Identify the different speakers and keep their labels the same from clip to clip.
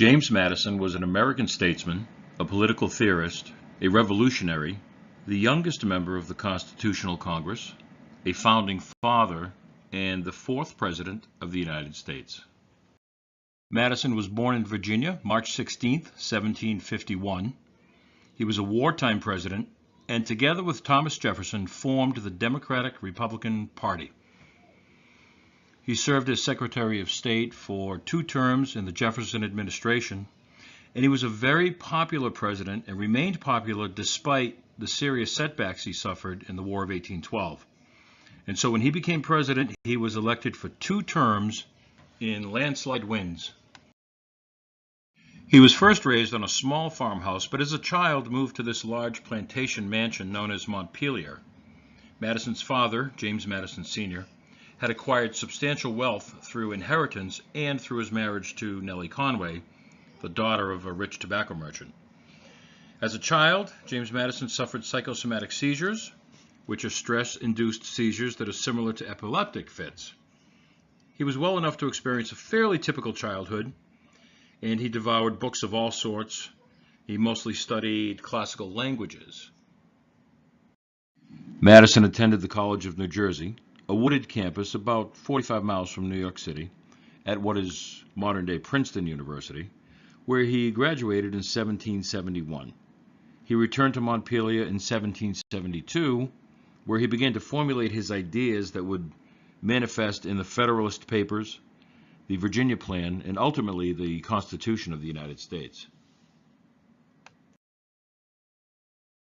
Speaker 1: James Madison was an American statesman, a political theorist, a revolutionary, the youngest member of the Constitutional Congress, a founding father, and the fourth President of the United States. Madison was born in Virginia, March 16, 1751. He was a wartime president, and together with Thomas Jefferson formed the Democratic-Republican Party. He served as Secretary of State for 2 terms in the Jefferson administration, and he was a very popular president and remained popular despite the serious setbacks he suffered in the War of 1812. And so when he became president, he was elected for 2 terms in landslide wins. He was first raised on a small farmhouse, but as a child moved to this large plantation mansion known as Montpelier. Madison's father, James Madison Sr., had acquired substantial wealth through inheritance and through his marriage to Nellie Conway, the daughter of a rich tobacco merchant. As a child, James Madison suffered psychosomatic seizures, which are stress-induced seizures that are similar to epileptic fits. He was well enough to experience a fairly typical childhood, and he devoured books of all sorts. He mostly studied classical languages. Madison attended the College of New Jersey, a wooded campus about 45 miles from New York City, at what is modern-day Princeton University, where he graduated in 1771. He returned to Montpelier in 1772, where he began to formulate his ideas that would manifest in the Federalist Papers, the Virginia Plan, and ultimately the Constitution of the United States.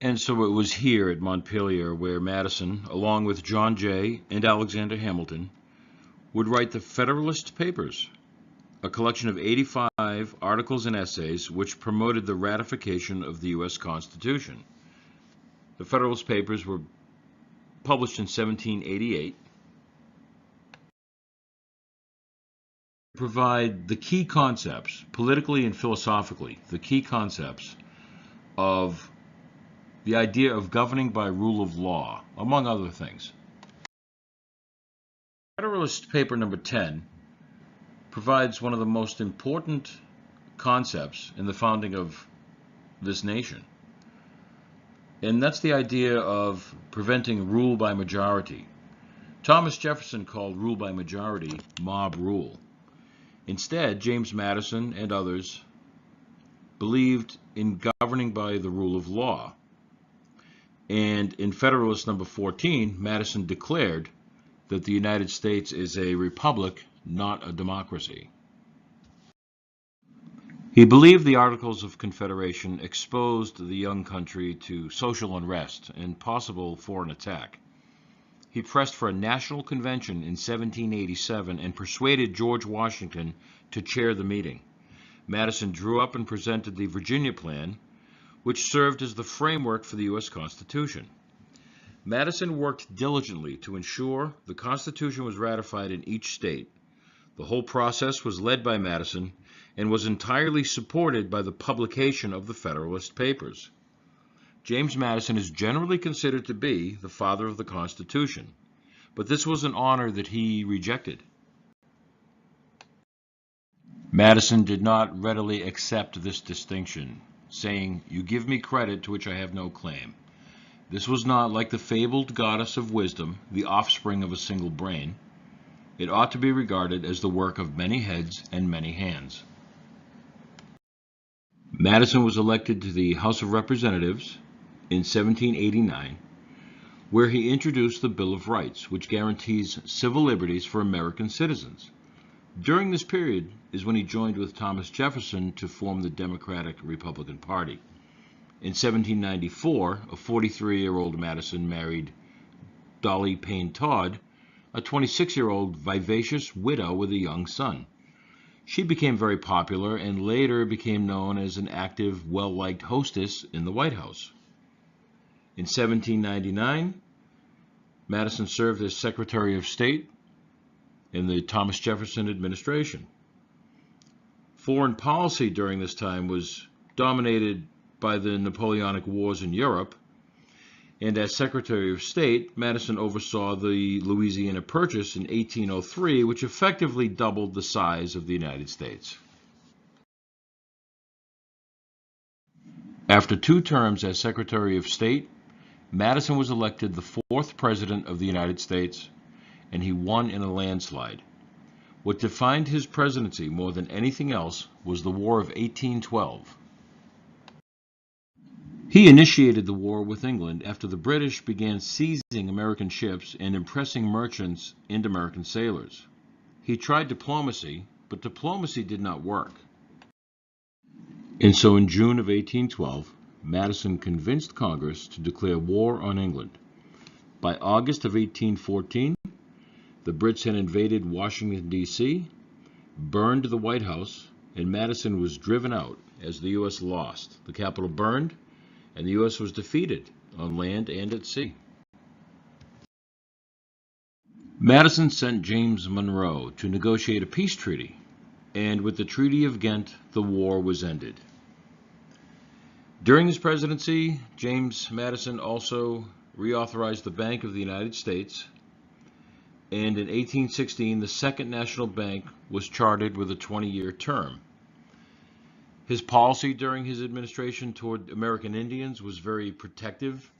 Speaker 1: And so it was here at Montpelier where Madison, along with John Jay and Alexander Hamilton, would write the Federalist Papers, a collection of 85 articles and essays which promoted the ratification of the U.S. Constitution. The Federalist Papers were published in 1788. Provide the key concepts, politically and philosophically, the key concepts of the idea of governing by rule of law, among other things. Federalist Paper number 10 provides one of the most important concepts in the founding of this nation. And that's the idea of preventing rule by majority. Thomas Jefferson called rule by majority mob rule. Instead, James Madison and others believed in governing by the rule of law. And in Federalist number 14, Madison declared that the United States is a republic, not a democracy. He believed the Articles of Confederation exposed the young country to social unrest and possible foreign attack. He pressed for a national convention in 1787 and persuaded George Washington to chair the meeting. Madison drew up and presented the Virginia Plan, which served as the framework for the U.S. Constitution. Madison worked diligently to ensure the Constitution was ratified in each state. The whole process was led by Madison and was entirely supported by the publication of the Federalist Papers. James Madison is generally considered to be the father of the Constitution, but this was an honor that he rejected. Madison did not readily accept this distinction, saying, "You give me credit to which I have no claim." This was not like the fabled goddess of wisdom, the offspring of a single brain. It ought to be regarded as the work of many heads and many hands. Madison was elected to the House of Representatives in 1789, where he introduced the Bill of Rights, which guarantees civil liberties for American citizens. During this period is when he joined with Thomas Jefferson to form the Democratic-Republican Party. In 1794, a 43-year-old Madison married Dolly Payne Todd, a 26-year-old vivacious widow with a young son. She became very popular and later became known as an active, well-liked hostess in the White House. In 1799, Madison served as Secretary of State in the Thomas Jefferson administration. Foreign policy during this time was dominated by the Napoleonic Wars in Europe, and as Secretary of State, Madison oversaw the Louisiana Purchase in 1803, which effectively doubled the size of the United States. After 2 terms as Secretary of State, Madison was elected the 4th President of the United States, and he won in a landslide. What defined his presidency more than anything else was the War of 1812. He initiated the war with England after the British began seizing American ships and impressing merchants and American sailors. He tried diplomacy, but diplomacy did not work. And so in June of 1812, Madison convinced Congress to declare war on England. By August of 1814, the Brits had invaded Washington, D.C., burned the White House, and Madison was driven out as the U.S. lost. The Capitol burned, and the U.S. was defeated on land and at sea. Madison sent James Monroe to negotiate a peace treaty, and with the Treaty of Ghent, the war was ended. During his presidency, James Madison also reauthorized the Bank of the United States, and in 1816, the Second National Bank was chartered with a 20-year term. His policy during his administration toward American Indians was very protective.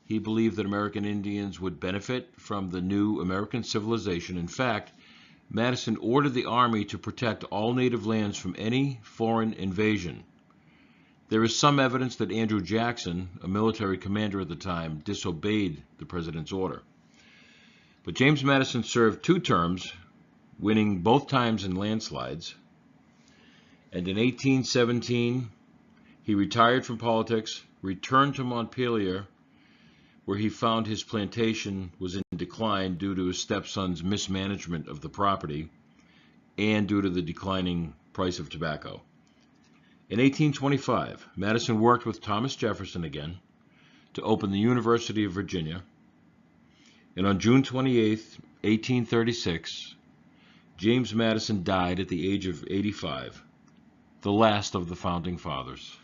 Speaker 1: He believed that American Indians would benefit from the new American civilization. In fact, Madison ordered the Army to protect all native lands from any foreign invasion. There is some evidence that Andrew Jackson, a military commander at the time, disobeyed the president's order. But James Madison served 2 terms, winning both times in landslides. And in 1817, he retired from politics, returned to Montpelier, where he found his plantation was in decline due to his stepson's mismanagement of the property and due to the declining price of tobacco. In 1825, Madison worked with Thomas Jefferson again to open the University of Virginia, and on June 28, 1836, James Madison died at the age of 85, the last of the Founding Fathers.